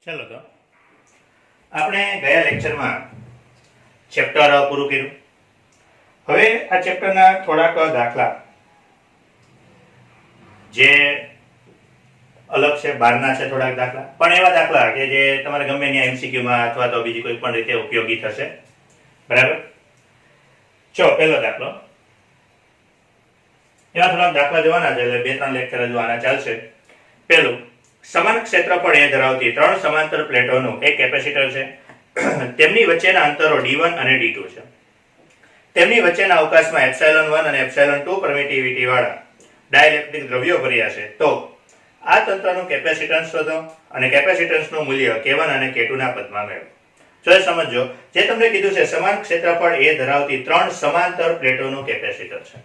चलो तो આપણે ગયા લેક્ચરમાં ચેપ્ટર પૂરું કર્યું. હવે આ ચેપ્ટરના થોડાક દાખલા જે અલગ છે, બહારના છે થોડાક દાખલા, પણ એવા દાખલા કે જે તમારે ગમે ત્યાં એમસીક્યુ માં અથવા તો બીજી કોઈ પણ રીતે ઉપયોગી થશે. બરાબર? ચલો પહેલો દાખલો. એવા થોડાક દાખલા જોવાના છે એટલે 2-3 લેક્ચર જોવાના ચાલશે. પહેલું, સમાન ક્ષેત્રફળ એ ધરાવતી ત્રણ સમાંતર પ્લેટોનું એક કેપેસિટર છે. તેમની વચ્ચેના અંતરો d1 અને d2 છે. તેમની વચ્ચેના અવકાશમાં ε1 અને ε2 પરમિટિવિટી વાળા ડાઇલેક્ટ્રિક દ્રવ્યો ભર્યા છે. તો આ તંત્રનું કેપેસિટન્સ શોધો અને કેપેસિટન્સનું મૂલ્ય k1 અને k2 ના પદમાં મેળવો. જો એ સમજો, જે તમને કીધું છે સમાન ક્ષેત્રફળ એ ધરાવતી ત્રણ સમાંતર પ્લેટોનું કેપેસિટર છે.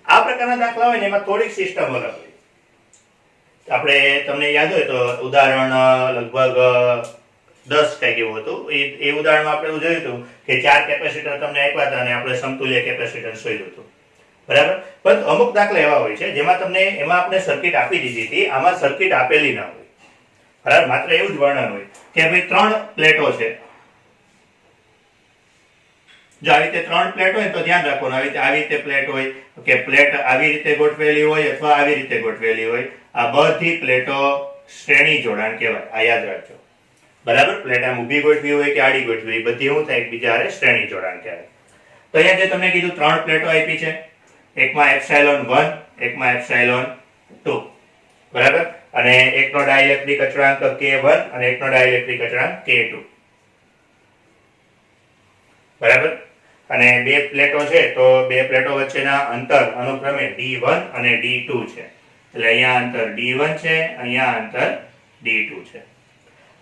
આ પ્રકારના દાખલા હોય ને એમાં થોડીક સિસ્ટમ અલગ હોય. આપણે તમને યાદ હોય તો ઉદાહરણ લગભગ 10 કંઈક એવું હતું. એ ઉદાહરણમાં આપણે જોયું હતું કે 4 કેપેસિટર તમને આપ્યા હતા અને આપણે સમતુલ્ય કેપેસિટન્સ શોધ્યું હતું. બરાબર? પણ અમુક દાખલા એવા હોય છે જેમાં તમને એમાં આપણે સર્કિટ આપી દીધી હતી, આમાં સર્કિટ આપેલી ના હોય. બરાબર? માત્ર એવું જ વર્ણન હોય કે ભાઈ 3 પ્લેટો છે. જો આવી રીતે 3 પ્લેટ હોય તો ધ્યાન રાખવાનું, આવી રીતે પ્લેટ હોય કે પ્લેટ આવી રીતે ગોઠવેલી હોય અથવા આવી રીતે ગોઠવેલી હોય, આ બધી પ્લેટો શ્રેણી જોડાણ કહેવાય. આ યાદ રાખજો. બરાબર? પ્લેટ આમ ઊભી ગોઠવી હોય કે આડી ગોઠવી હોય, બધી શું થાય? એકબીજા હારે શ્રેણી જોડાણ કહેવાય. તો અહીંયા જે તમને કીધું 3 પ્લેટો આપી છે, એકમાં ε1, એકમાં ε2. બરાબર? અને એકનો ડાઇલેક્ટ્રિક અચળાંક k1 અને એકનો ડાઇલેક્ટ્રિક અચળાંક k2. બરાબર? અને બે પ્લેટો છે તો બે પ્લેટો વચ્ચેના અંતર અનુક્રમે d1 અને d2 છે. એટલે અહીંયા અંતર d1 છે, અહીંયા અંતર d2 છે.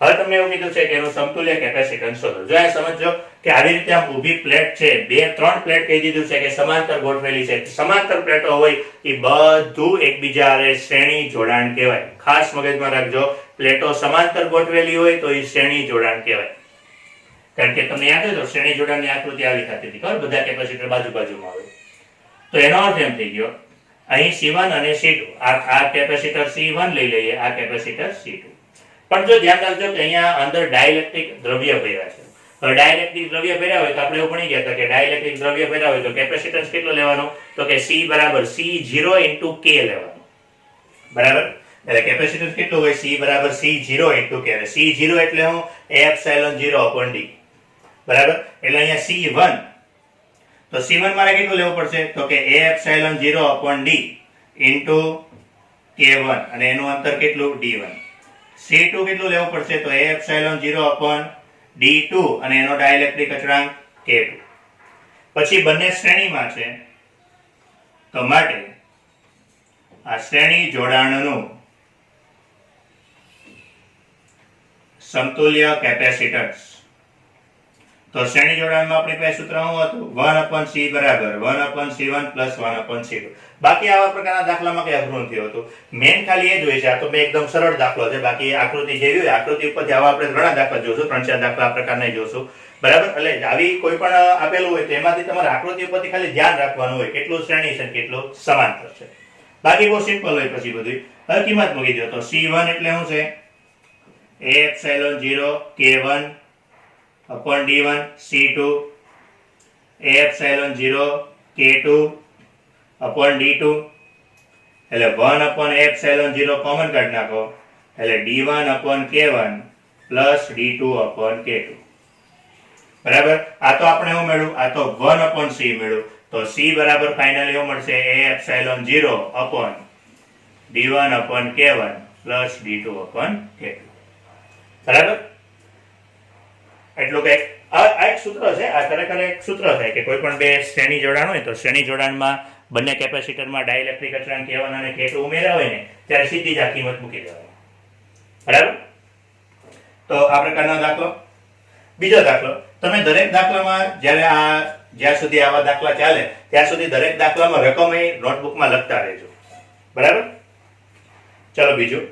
હવે તમને એવું કીધું છે કે એનું સમતુલ્ય કેપેસિટન્સ શોધો. જો આ સમજો કે આવી રીતે આમ ઊભી પ્લેટ છે, 2-3 પ્લેટ કહી દીધું છે કે સમાંતર ગોઠવેલી છે. સમાંતર પ્લેટો હોય એ બધું એકબીજા હારે શ્રેણી જોડાણ કહેવાય. ખાસ મગજમાં રાખજો, પ્લેટો સમાંતર ગોઠવેલી હોય તો એ શ્રેણી જોડાણ કહેવાય. કારણ કે તમને યાદ હોય તો શ્રેણી જોડાણની આકૃતિ આવી થતી હતી, ખબર? બધા કેપેસિટર બાજુમાં હોય. તો એનો અર્થ એમ થઈ ગયો, અહીં C1 અને C2, આ કેપેસિટર C1 લઈ લઈએ, આ કેપેસિટર C2. પણ જો ધ્યાન રાખજો કે અહીંયા અંદર ડાઇલેક્ટ્રિક દ્રવ્ય ભર્યા છે. હવે ડાઇલેક્ટ્રિક દ્રવ્ય ભર્યા હોય તો આપણે એવું ભણી ગયા હતા કે ડાઇલેક્ટ્રિક દ્રવ્ય ભર્યા હોય તો કેપેસિટન્સ કેટલો લેવાનો? તો કે C બરાબર C0 * K લેવાનો. બરાબર? એટલે કેપેસિટન્સ કેટલું હોય? C બરાબર C0 * K. C0 એટલે હું ε0/d. બરાબર? એટલે અહીંયા C1, તો C1 મારે કેટલું લેવું પડશે? તો કે ε0/d * K1 અને એનું અંતર કેટલું? d1. C2 કેટલું લેવું પડશે? તો ε0/d2 અને એનો ડાઇલેક્ટ્રિક અચળાંક k2. પછી બંને શ્રેણીમાં છે તો માટે આ શ્રેણી જોડાણનું સમતુલ્ય કેપેસિટન્સ. તો શ્રેણી જોડાણમાં આપણી પાસે સૂત્ર શું હતું? 1/c બરાબર 1/c1 + 1/c2. બાકી આવા પ્રકારના દાખલામાં કઈ અઘરું નથી હોતું. મેન ખાલી એ જ હોય છે. આ તો મેં એકદમ સરળ દાખલો છે. બાકી આકૃતિ જેવી હોય, આકૃતિ ઉપરથી આવા આપણે ઘણા દાખલા જોશું, 3-4 દાખલા આ પ્રકારના જોશું. બરાબર? એટલે આવી કોઈ પણ આપેલું હોય તો એમાંથી તમારે આકૃતિ ઉપરથી ખાલી ધ્યાન રાખવાનું હોય કેટલું શ્રેણી છે, કેટલું સમાંતર છે. બાકી બહુ સિમ્પલ હોય. પછી બધું હવે કિંમત મૂકી દો. તો C1 એટલે શું છે? ε0/k1/d1. C2 ε0/k2/d2. એટલે 1/ε0 કોમન કાઢી નાખો એટલે d1/k1 + d2/k2. બરાબર? આ તો આપણે શું મેળવ્યું? આ તો 1/c મેળવ્યું. તો c બરાબર ફાઇનલી શું મળશે? ε0/d1/k1 + d2/k2. બરાબર? એટલું કે આ એક સૂત્ર છે. આ ખરેખર એક સૂત્ર થાય કે કોઈ પણ બે શ્રેણી જોડાણ હોય તો શ્રેણી જોડાણમાં બંને કેપેસિટરમાં ડાઇલેક્ટ્રિક અચળાંક k1 અને k2 ઉમેર્યા હોય ને ત્યારે સીધી જ આ કિંમત મૂકી દેવાની. બરાબર? તો આ પ્રકારનો દાખલો. બીજો દાખલો, તમે દરેક દાખલામાં જ્યાં સુધી આવા દાખલા ચાલે ત્યાં સુધી દરેક દાખલામાં રકમ એ નોટબુકમાં લખતા રહેજો. બરાબર? ચલો બીજું,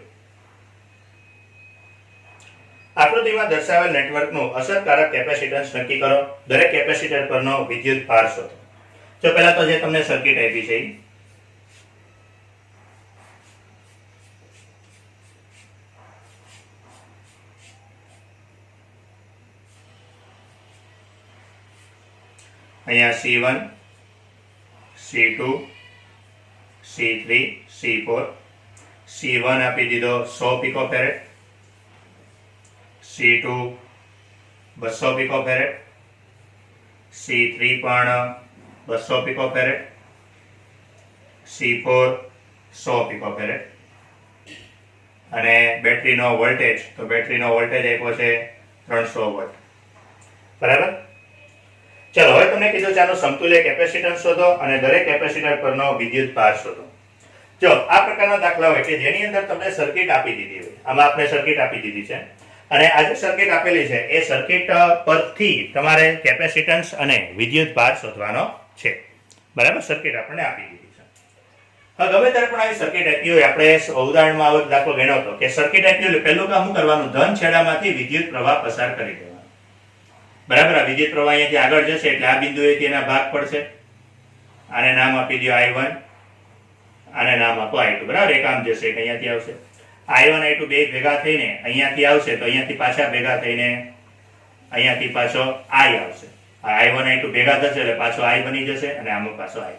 આકૃતિમાં દર્શાવેલ નેટવર્કનું અસરકારક કેપેસિટન્સ નક્કી કરો. દરેક કેપેસિટર પરનો વિદ્યુત ભાર શોધો. તો પહેલા તો જે તમને સર્કિટ આપી છે અહીંયા C1 C2 C3 C4 C1 આપી દીધો 100 પિકોફેરેડ, C2 200 પિકોફેરેડ, C3 પણ 200 પિકોફેરેડ, C4 100 પિકોફેરેડ. અને બેટરીનો વોલ્ટેજ, તો બેટરીનો વોલ્ટેજ આપ્યો છે 300 વોલ્ટ. બરાબર. ચલો, હવે તમને કીધું છે આનો સમતુલ્ય કેપેસિટન્સ શોધો અને દરેક કેપેસિટર પરનો વિદ્યુત ભાર શોધો. જો આ પ્રકારના દાખલા હોય કે જેની અંદર તમને સર્કિટ આપી દીધી હોય, આમાં આપણે સર્કિટ આપી દીધી છે અને આ જે સર્કિટ આપેલી છે એ સર્કિટ પરથી તમારે કેપેસિટન્સ અને વિદ્યુત ભાર શોધવાનો છે. બરાબર. સર્કિટ આપણને આપી દીધી છે. હવે ગમે ત્યારે પણ આવી સર્કિટ આપી હોય, આપણે ઉદાહરણમાં આવો દાખલો ગણ્યો હતો કે સર્કિટ આપી હોય પહેલું કામ શું કરવાનું, ધન છેડામાંથી વિદ્યુત પ્રવાહ પસાર કરી દેવાનો. બરાબર. આ વિદ્યુત પ્રવાહ અહીંયાથી આગળ જશે એટલે આ બિંદુએથી એના ભાગ પડશે. આને નામ આપી દો I1, આને નામ આપો I2. બરાબર. એક આમ જશે, એક અહીંયાથી આવશે. I1 I2 બે ભેગા થઈને અહીંયાથી આવશે તો અહીંયાથી પાછા ભેગા થઈને અહીંયાથી પાછો I આવશે. આ I1 I2 ભેગા થશે એટલે પાછો I બની જશે અને આમાં પાછો I.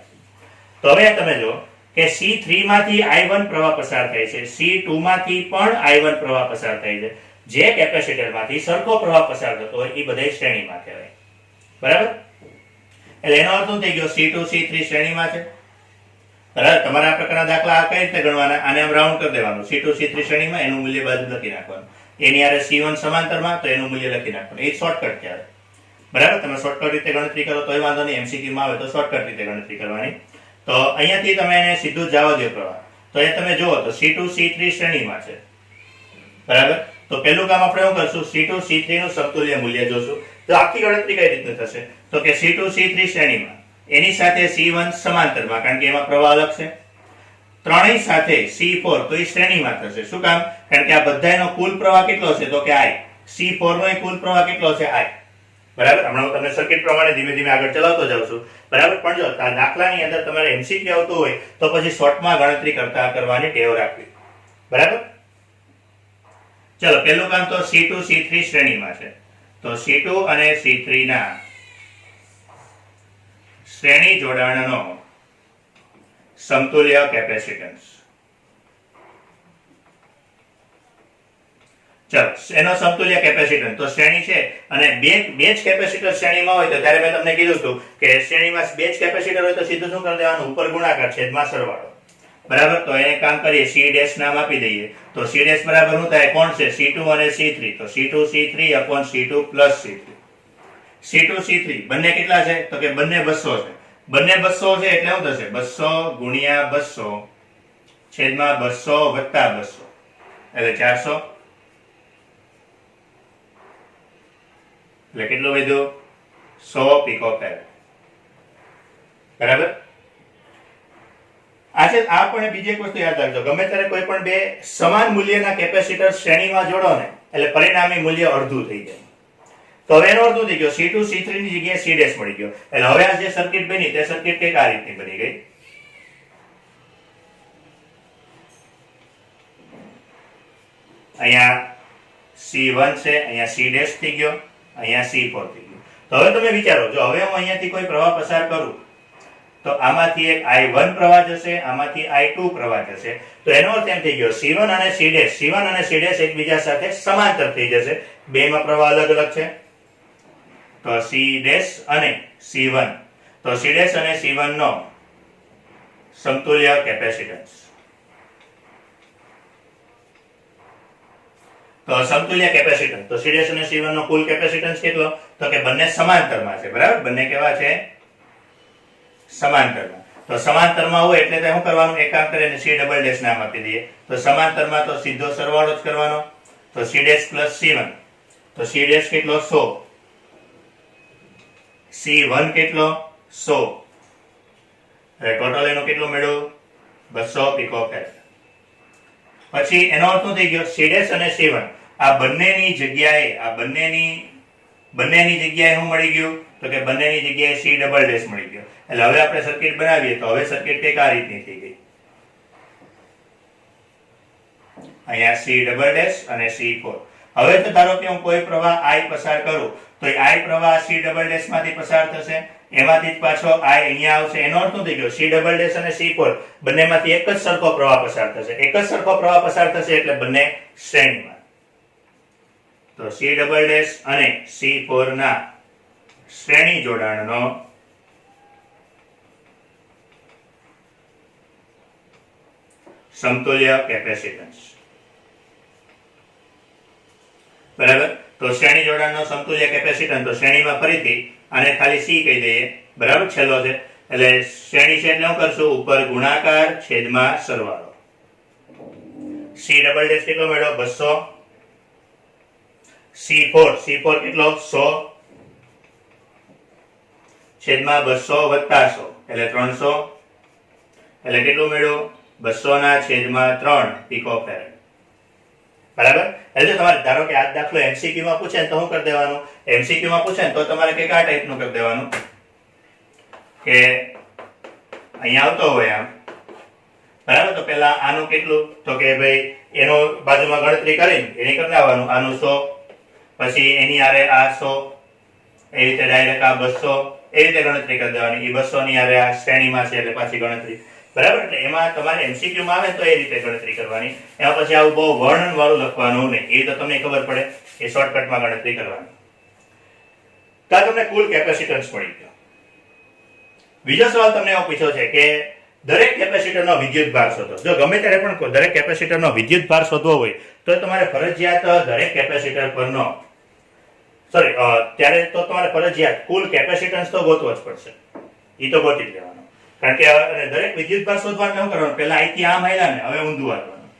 તો હવે તમે જો કે C3 માંથી I1 પ્રવાહ પસાર થાય છે, C2 માંથી પણ I1 પ્રવાહ પસાર થાય છે. જે કેપેસિટરમાંથી સરખો પ્રવાહ પસાર થતો હોય એ બધા શ્રેણીમાં કહેવાય. બરાબર. એટલે એનો અર્થ શું થઈ ગયો, C2 C3 શ્રેણીમાં છે. બરાબર. તમારા આ પ્રકારના દાખલા કઈ રીતે ગણવાના, આને આમ રાઉન્ડ કરી દેવાનું. C2 C3 શ્રેણીમાં એનું મૂલ્ય બાજુ લખી નાખવાનું. એની આરે C1 સમાંતરમાં તો એનું મૂલ્ય લખી નાખવાનું. એ શોર્ટકટ કહેવાય. બરાબર. તમે શોર્ટકટ રીતે ગણતરી કરો તોય વાંધો નહીં, MCQ માં આવે તો શોર્ટકટ રીતે ગણતરી કરવાની. તો અહીંયાથી તમે એને સીધું જવા દો પ્રવાહ, તો એ તમે જુઓ તો C2 C3 શ્રેણીમાં છે. બરાબર. તો પહેલું કામ આપણે શું કરશું, C2 C3 નું સમતુલ્ય મૂલ્ય જોશું. તો આખી ગણતરી કઈ રીતની થશે, તો કે C2 C3 શ્રેણીમાં, એની સાથે C1 સમાંતરમાં, કારણ કે એમાં પ્રવાહ અલગ છે. ત્રણેય સાથે C4 તો એ શ્રેણીમાં થશે. શું કામ, કારણ કે આ બધાનો કુલ પ્રવાહ કેટલો છે, તો કે I. C4 નો કુલ પ્રવાહ કેટલો છે, I. બરાબર. હમણાં હું તમને સર્કિટ પ્રમાણે ધીમે ધીમે આગળ ચલાવતો જાઉં છું. બરાબર. પણ જો આ દાખલાની અંદર તમારે MCQ આવતું હોય તો પછી શોર્ટમાં ગણતરી કરવાની ટેવ રાખવી. બરાબર. ચલો, પહેલું કામ તો C2 C3 શ્રેણીમાં છે, તો C2 અને C3 ના શ્રેણી જોડાણનો સમતુલ્ય કેપેસિટન્સ. ચલો, એનો સમતુલ્ય કેપેસિટન્સ તો શ્રેણી છે અને બે જ કેપેસિટર શ્રેણીમાં હોય તો ત્યારે મેં તમને કીધું હતું કે શ્રેણીમાં બે જ કેપેસિટર હોય તો સીધું શું કરી દેવાનું, ઉપર ગુણાકાર છેદમાં સરવાળો. બરાબર. તો એને કામ કરીએ, C' નામ આપી દઈએ. તો C' બરાબર શું થાય, કોણ છે, C2 અને C3. તો C2 C3 upon C2 plus C3. C2 C3 બંને કેટલા છે, તો કે બંને 200 છે. બંને 200 છે એટલે શું થશે, 200 ગુણ્યા 200 છેદમાં 200 વત્તા 200 એટલે 400. એટલે કેટલું વધ્યું, 100 પિકોફેરેડ. બરાબર. આજે આ પણ બીજી એક વસ્તુ યાદ રાખજો, ગમે ત્યારે કોઈ પણ બે સમાન મૂલ્યના કેપેસિટર શ્રેણીમાં જોડો ને એટલે પરિણામી મૂલ્ય અડધું થઈ જાય. તો હવે એનો અર્થ શું થઈ ગયો, C2 C3 ની જગ્યાએ C' મળી ગયો. એટલે હવે આ જે સર્કિટ બની તે સર્કિટ કઈક આ રીતની બની ગઈ. અહીંયા C1 છે, અહીંયા C' થઈ ગયો, અહીંયા C4 થઈ ગયો. તો હવે તમે વિચારો, જો હવે હું અહીંયાથી કોઈ પ્રવાહ પસાર કરું તો આમાંથી એક I1 પ્રવાહ જશે, આમાંથી I2 પ્રવાહ જશે. તો એનો અર્થ એમ થઈ ગયો, C1 અને C' એકબીજા સાથે સમાંતર થઈ જશે. બેમાં પ્રવાહ અલગ અલગ છે. તો C' અને C1, તો C' અને C1 નો સમતુલ્ય કેપેસિટન્સ. તો સમતુલ્ય કેપેસિટન્સ, તો C' અને C1 નો કુલ કેપેસિટન્સ કેટલો, તો કે બંને સમાંતરમાં છે. બરાબર. બંને કેવા છે, સમાંતરમાં. તો સમાંતરમાં હોય એટલે શું કરવાનું, એક કામ કરીને C" નામ આપી દઈએ. તો સમાંતરમાં તો સીધો સરવાળો જ કરવાનો. તો C' plus C1, તો C' કેટલો, 100, C1 કેટલો, 100, એટલે ટોટલ એનું કેટલું મળ્યું, 200 પિકોફેરેડ. પછી એનો અર્થ શું થઈ ગયો, C' અને C1 આ બંનેની જગ્યાએ શું મળી ગયું, તો કે બંનેની જગ્યાએ C" મળી ગયો. એટલે હવે આપણે સર્કિટ બનાવીએ તો હવે સર્કિટ કઈક આ રીતની થઈ ગઈ. અહીંયા C" અને C4. હવે તો ધારો કે હું કોઈ પ્રવાહ I પસાર કરું તો I પ્રવાહ C" માંથી પસાર થશે એમાંથી જ પાછો I અહીંયા આવશે. એનો અર્થ શું થઈ ગયો? C ડબલ ડેશ અને C4 બંનેમાંથી એક જ સરખો પ્રવાહ પસાર થશે. એક જ સરખો પ્રવાહ પસાર થશે એટલે બંને શ્રેણીમાં. તો C ડબલ ડેશ અને C4 ના શ્રેણી જોડાણનો સમતુલ્ય કેપેસિટન્સ. બરાબર. તો શ્રેણી જોડાણનો સમતુલ્ય કેપેસિટન્સ, તો શ્રેણીમાં ફરીથી આને ખાલી C કહી દઈએ. બરાબર, છેલ્લો છે એટલે શ્રેણી છે એટલે શું કરશું? ઉપર ગુણાકાર છેદમાં સરવાળો. C ડબલ ડેશ કેટલો મળ્યો? 200. C4 કેટલો? 100 છેદમાં 200 વત્તા 100 એટલે 300 એટલે કેટલું મળ્યું? 200 ના છેદમાં 3 પિકોફેરેડ. બરાબર. એટલે તમારે ધારો કે આ દાખલો MCQ માં પૂછે તો શું કરી દેવાનું? MCQ માં પૂછે તો તમારે કઈક આ ટાઈપનું કરી દેવાનું કે અહીંયા આવતો હોય આમ. બરાબર. તો પેલા આનું કેટલું? તો કે ભાઈ એનો બાજુમાં ગણતરી કરીને એની કરી નાખવાનું. આનું 100, પછી એની આરે આ 100, એ રીતે ડાયરેક્ટ આ 200, એ રીતે ગણતરી કરી દેવાની. એ 200 ની આરે આ શ્રેણીમાં છે એટલે પાછી ગણતરી. બરાબર. એટલે એમાં તમારે MCQ માં આવે તો એ રીતે ગણતરી કરવાની. એમાં પછી આવું બહુ વર્ણન વાળું લખવાનું નહીં. એ તો તમને ખબર પડે એ શોર્ટકટમાં ગણતરી કરવાની. તો તમને કુલ કેપેસિટન્સ મળી ગયો. બીજો સવાલ તમને એવો પૂછ્યો છે કે દરેક કેપેસિટરનો વિદ્યુત ભાર શોધો. જો ગમે ત્યારે પણ દરેક કેપેસિટરનો વિદ્યુત ભાર શોધવો હોય તો તમારે ફરજિયાત દરેક કેપેસિટર પરનો ત્યારે તો તમારે ફરજિયાત કુલ કેપેસિટન્સ તો ગોતવો જ પડશે. એ તો ગોતી જ લેવાનો. કારણ કે દરેક વિદ્યુત ભાર શોધવાનું શું કરવાનું? પહેલા અહીંથી આમ આવ્યા ને, હવે ઊંધું આવવાનું.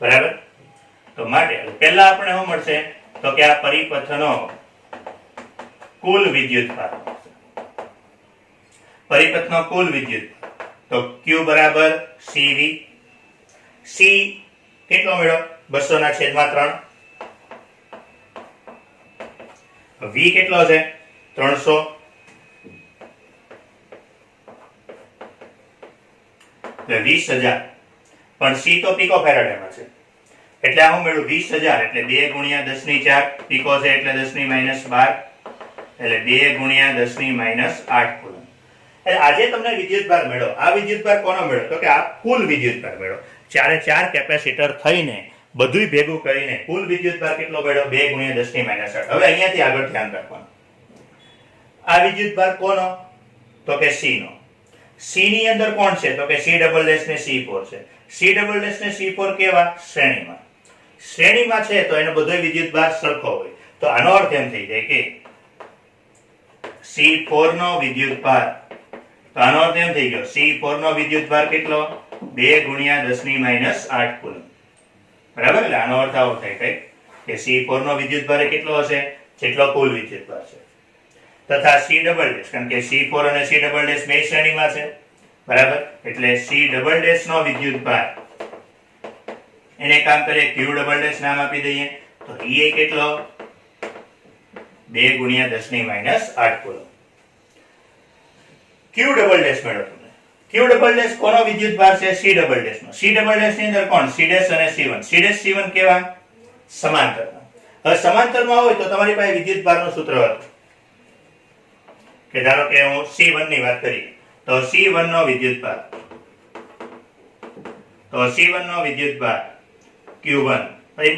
બરાબર. તો માટે પહેલા આપણે શું મળશે? તો કે આ પરિપથનો કુલ વિદ્યુત ભાર. પરિપથનો કુલ વિદ્યુત તો Q બરાબર CV. C કેટલો મળ્યો? 200 ના છેદમાં 3. V કેટલો છે? 300. એટલે 20,000. પણ C તો પિકોફેરાડમાં છે એટલે આ હું મેળવું 20,000 એટલે 2 ગુણ્યા 10 ની 4 પિકો છે એટલે 10 ની -12 એટલે 2 ગુણ્યા 10 ની -8 કુલમ. એટલે આજે તમને વિદ્યુત ભાર મળ્યો. આ વિદ્યુત ભાર કોનો મળ્યો? તો કે આ કુલ વિદ્યુત ભાર મળ્યો. ચારે ચાર કેપેસિટર થઈને બધુંય ભેગું કરીને કુલ વિદ્યુત ભાર કેટલો મળ્યો? 2 ગુણ્યા 10 ની -8. હવે અહીંયાથી આગળ ધ્યાન રાખવાનું. આ વિદ્યુત ભાર કોનો? તો કે C નો. C ની અંદર કોણ છે? તો કે C ડબલ ડેશ ને C4 છે. C ડબલ ડેશ ને C4 કેવા? શ્રેણીમાં. શ્રેણીમાં છે તો એનો બધો વિદ્યુત ભાર સરખો હોય. તો આનો અર્થ એમ થઈ જાય કે C4 નો વિદ્યુત ભાર, તો આનો અર્થ એમ થઈ ગયો C4 નો વિદ્યુત ભાર કેટલો? 2 ગુણ્યા 10 ની -8 કુલમ. બરાબર. એટલે આનો અર્થ આવો થાય કઈ કે C4 નો વિદ્યુત ભાર કેટલો હશે? જેટલો કુલ વિદ્યુત ભાર છે. તથા C ડબલ ડેશ, કારણ કે C4 અને C ડબલ ડેશ બે શ્રેણીમાં છે. બરાબર. એટલે C ડબલ ડેશ નો વિદ્યુત ભાર એને કામ કરીએ Q ડબલ ડેશ નામ આપી દઈએ તો એ કેટલો? 2 ગુણ્યા 10 ની -8 કુલમ. Q ડબલ ડેશ મેળવો તમને. Q ડબલ ડેશ કોનો વિદ્યુત ભાર છે? C ડબલ ડેશ નો. C ડબલ ડેશ ની અંદર કોણ? C ડેશ અને C1. C ડેશ C1 કેવા? સમાંતરમાં. હવે સમાંતરમાં હોય તો તમારી પાસે વિદ્યુત ભારનું સૂત્ર હતું કે ધારો કે હું C1 ની વાત કરી તો C1 નો વિદ્યુત ભાર, તો C1 નો વિદ્યુત ભાર Q1.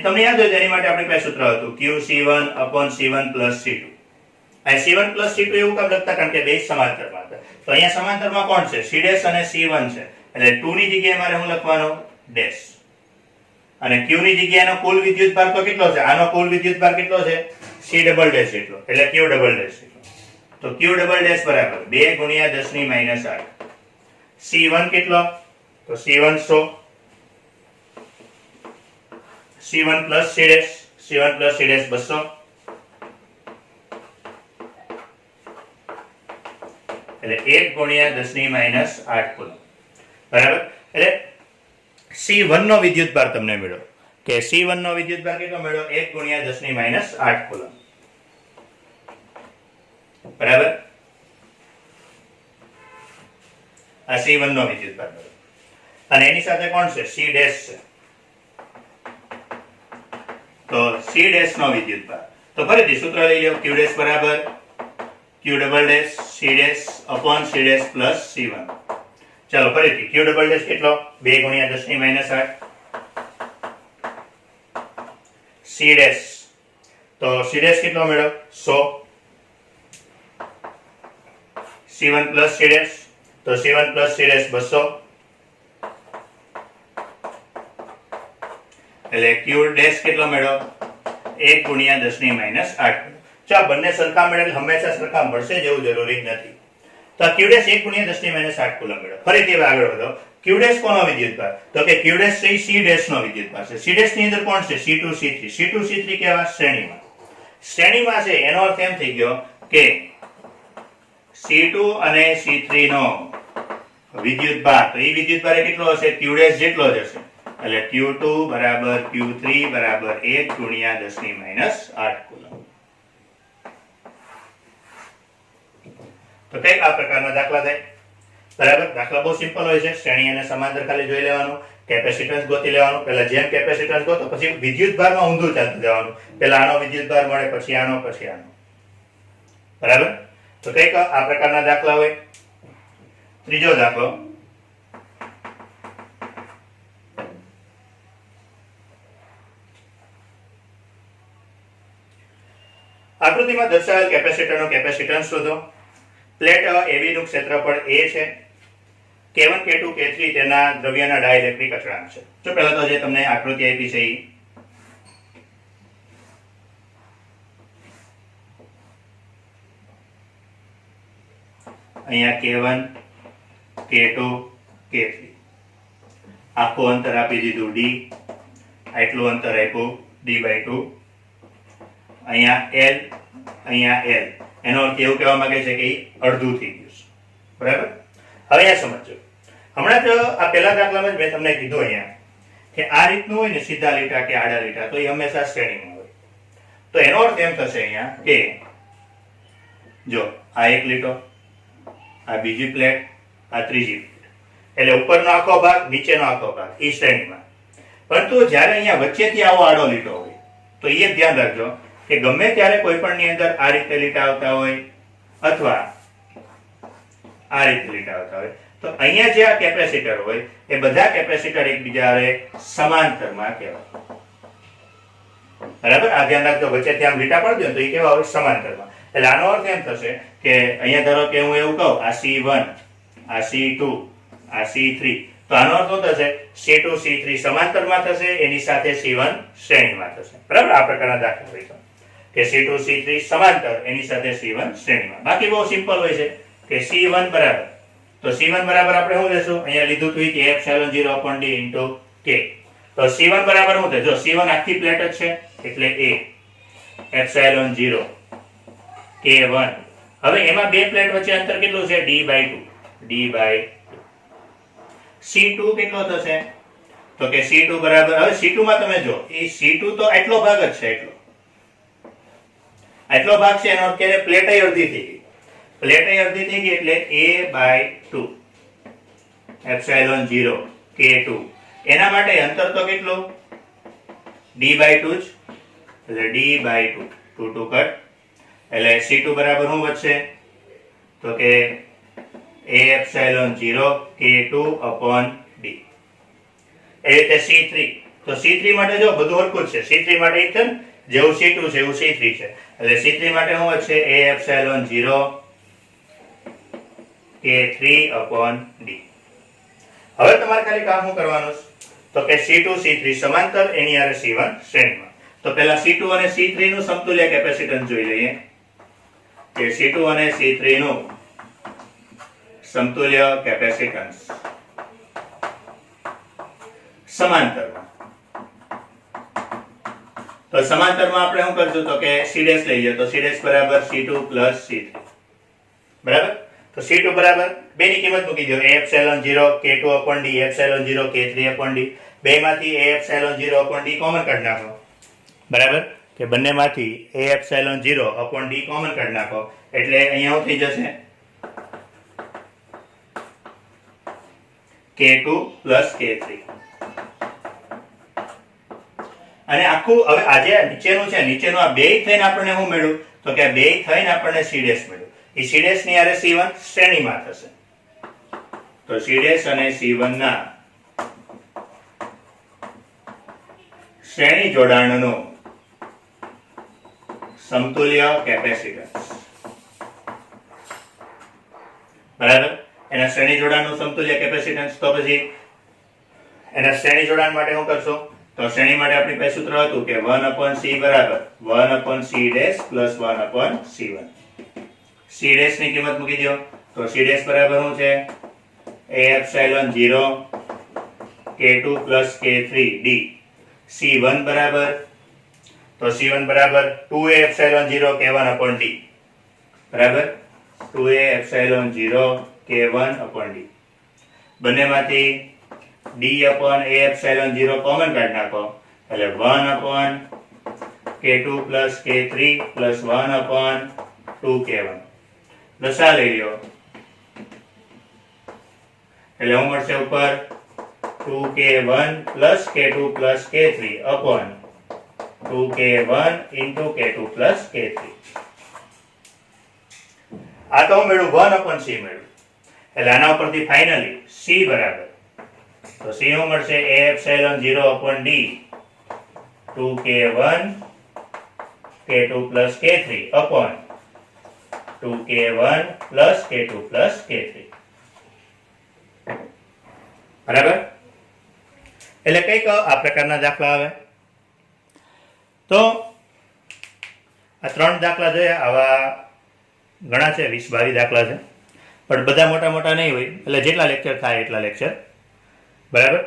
તમને યાદ હોય એની માટે આપણી પાસે સૂત્ર હતું QC1/C1 + C2. અહીં C1 + C2 એવું કામ લખતા કારણ કે બે સમાંતરમાં હતા. તો અહીંયા સમાંતરમાં કોણ છે? C ડેશ અને C1 છે. એટલે 2 ની જગ્યાએ મારે શું લખવાનું? ડેશ. અને Q ની જગ્યાએનો કુલ વિદ્યુત ભાર તો કેટલો છે? આનો કુલ વિદ્યુત ભાર કેટલો છે? C ડબલ ડેશ એટલો. એટલે Q ડબલ ડેશ એટલો. તો Q ડબલ ડેશ બરાબર 2 ગુણ્યા 10 ની -8. C1 કેટલો? તો C1 100. C1 + C dash, C1 + C dash 200. એટલે 1 ગુણ્યા 10 ની -8 કુલમ. બરાબર. એટલે C1 નો વિદ્યુત ભાર તમને મળ્યો કે C1 નો વિદ્યુત ભાર કેટલો મળ્યો? 1 ગુણ્યા 10 ની -8 કુલમ. બરાબર. આ C1 નો વિદ્યુત ભાર મળ્યો. અને એની સાથે કોણ છે? C ડેશ છે. તો C ડેશ નો વિદ્યુત ભાર તો ફરીથી સૂત્ર લઈ લો. Q ડેશ બરાબર ક્યુ double dash C dash upon C dash plus C1. ચાલો ફરીથી ક્યુ ડબલ ડેશ કેટલો 2 ગુણ્યા 10 ની માઇનસ 8 સી ડેશ તો સી ડેશ કેટલો મેળવ 100 C1 પ્લસ સી ડેશ તો C1 પ્લસ સી ડેશ 200 એટલે ક્યુ ડેશ કેટલો મેળવ 1 ગુણ્યા 10 ની માઇનસ 8. જો આ બંને સરખા મળે હંમેશા સરખા મળશે જેવું જરૂરી નથી. તો ક્યુ ડેશ 1 ગુણ્યા 10 ની માઇનસ 8 કુલમ મેળવ. ફરીથી હવે આગળ વધો. ક્યુ ડેશ કોનો વિદ્યુતભાર? તો કે ક્યુ ડેશ છે સી ડેશ નો વિદ્યુતભાર છે. સી ડેશ ની અંદર કોણ છે? C2 C3. C2 C3 કેવા? શ્રેણીમાં. શ્રેણીમાં છે એનો અર્થ એમ થઈ ગયો કે C2 અને C3 નો વિદ્યુતભાર તો એ વિદ્યુતભાર કેટલો હશે? ક્યુ ડેશ જેટલો જ હશે. એટલે Q2 બરાબર Q3 બરાબર 1 ગુણ્યા 10 ની માઇનસ 8 કુલમ. તો કઈક આ પ્રકારના દાખલા થાય. બરાબર, દાખલા બહુ સિમ્પલ હોય છે. શ્રેણી અને સમાંતર ખાલી જોઈ લેવાનું, કેપેસિટન્સ ગોતી લેવાનું. પહેલા જેમ કેપેસિટન્સ ગોતો પછી વિદ્યુતભારમાં ઊંધું ચાલતું જવાનું. પહેલા આનો વિદ્યુતભાર મળે, પછી આનો, પછી આનો. બરાબર, તો કઈક આ પ્રકારના દાખલા હોય. ત્રીજો દાખલો, આકૃતિમાં દર્શાવેલ કેપેસિટરનો કેપેસિટન્સ શોધો. પ્લેટ AB નું ક્ષેત્રફળ A છે. K1 K2 K3 તેના દ્રવ્યના ડાઇલેક્ટ્રિક અચળાંક છે. તો પહેલા તો જે તમને આકૃતિ આપી છે અહીંયા K1 K2 K3 આખું અંતર આપી દીધું D, આટલું અંતર આપ્યું D/2, અહીંયા L, અહીંયા L. એનો અર્થ એવું કહેવા માંગે છે કે અડધું થઈ ગયું છે. બરાબર, હવે અહીંયા સમજો. હમણાં જ આ પહેલા દાખલામાં જ મેં તમને કીધું અહીંયા કે આ રીતનું હોય ને સીધા લીટા કે આડા લીટા તો એ હંમેશા શ્રેણીમાં હોય. તો એનો અર્થ એમ થશે અહીંયા કે જો આ એક લીટો, આ બીજી પ્લેટ, આ ત્રીજી પ્લેટ, એટલે ઉપરનો આખો ભાગ, નીચેનો આખો ભાગ એ શ્રેણીમાં. પરંતુ જ્યારે અહીંયા વચ્ચેથી આવો આડો લીટો હોય તો એ ધ્યાન રાખજો કે ગમે ત્યારે કોઈ પણ ની અંદર આ રીતે લીટા આવતા હોય અથવા આ રીતે લીટા આવતા હોય તો અહીંયા જે આ કેપેસિટર હોય એ બધા કેપેસિટર એકબીજા સમાંતરમાં કહેવાય. બરાબર, આ ધ્યાન રાખજો. વચ્ચેથી આમ લીટા પડજો તો એ કેવા હોય? સમાંતરમાં. એટલે આનો અર્થ એમ થશે કે અહીંયા ધારો કે હું એવું કહું આ C1, આ C2, આ C3 તો આનો અર્થ શું થશે? C2 C3 સમાંતરમાં થશે, એની સાથે C1 શ્રેણીમાં થશે. બરાબર, આ પ્રકારના દાખલા હોય છે કે C2 C3 સમાંતર, એની સાથે C1 શ્રેણીમાં. બાકી બહુ સિમ્પલ હોય છે કે C1 બરાબર, તો C1 બરાબર આપણે શું લેશું? અહીંયા લીધું હતું કે ε0/d * K. તો C1 બરાબર શું થાય? જો C1 આખી પ્લેટ જ છે એટલે A ε0 K1. હવે એમાં બે પ્લેટ વચ્ચે અંતર કેટલું છે? D/2. C2 કેટલો થશે? તો કે C2 બરાબર, હવે C2 માં તમે જો એ C2 તો આટલો ભાગ જ છે, આટલો ભાગ છે. એનો અત્યારે પ્લેટ અડધી થઈ ગઈ, પ્લેટ અડધી થઈ ગઈ એટલે A/2 ε0 K2. એના માટે અંતર તો કેટલું? D/2 જ, એટલે D/2, 2 2 કટ. એટલે C2 બરાબર શું વધશે? તો કે A/0 K2/D. એ રીતે C3, તો C3 માટે જો બધું હરખું જ છે. C3 માટે એક છે જેવું C2 છે એવું C3 છે. એટલે C3 માટે શું વધશે? A/0 K3/D. હવે તમારે ખાલી કામ શું કરવાનું તો કે C2 C3 સમાંતર, એની હારે C1 શ્રેણીમાં. તો પહેલા C2 અને C3 નું સમતુલ્ય કેપેસિટન્સ જોઈ લઈએ કે C2 અને C3 નું સમતુલ્ય કેપેસિટન્સ સમાંતરમાં. તો સમાંતરમાં આપણે શું કરશું તો કે C' લઈએ તો C' બરાબર C2 + C3. બરાબર, તો C2 બરાબર બેની કિંમત મૂકી દો A/0 K2/D ε0 K3/D. બેમાંથી A/0/D કોમન કાઢી નાખો. બરાબર, કે બંનેમાંથી A/0/D કોમન કાઢી નાખો એટલે અહીંયા શું થઈ જશે? K2 + K3. અને આખું હવે આજે નીચેનું છે, નીચેનું આ બે થઈને આપણને શું મળ્યું તો કે આ બે થઈને આપણને C' મળ્યું. એ સી ડેશ ની હારે C1 શ્રેણીમાં થશે. તો સી ડેશ અને C1 ના શ્રેણી જોડાણનું સમતુલ્ય કેપેસિટન્સ. બરાબર. એના શ્રેણી જોડાણનું સમતુલ્ય કેપેસિટન્સ. તો પછી એના શ્રેણી જોડાણ માટે શું કરશો? તો શ્રેણી માટે આપણી પાસે સૂત્ર હતું કે 1/c બરાબર 1/c dash plus 1/c1. c dash ની કિંમત મૂકી દો. તો c ડેશ બરાબર શું છે? a epsilon 0 k2 plus k3 d. c1 બરાબર, તો c1 બરાબર 2a એપ્સિલોન 0 k1/d. બરાબર. 2a epsilon 0 k1/d. બંનેમાંથી d upon a epsilon 0 common કાઢી નાખો એટલે 1/k2 plus k3 plus 1/2k1. લસા લઈ લો એટલે શું મળશે? ઉપર 2k1 plus k2 plus k3 upon 2k1 into k2 plus k3. આ તો મેળવું 1/c મેળવું એટલે આના ઉપરથી ફાઇનલી c બરાબર, તો c શું મળશે? a epsilon 0 upon d 2k1 k2 plus k3 upon 2k1 plus k2 plus k3. બરાબર. એટલે કઈક આ પ્રકારના દાખલા આવે. તો આ 3 દાખલા જોયા. આવા ઘણા છે, 20-22 દાખલા છે, પણ બધા મોટા મોટા નહીં હોય એટલે જેટલા લેક્ચર થાય એટલા લેક્ચર. બરાબર.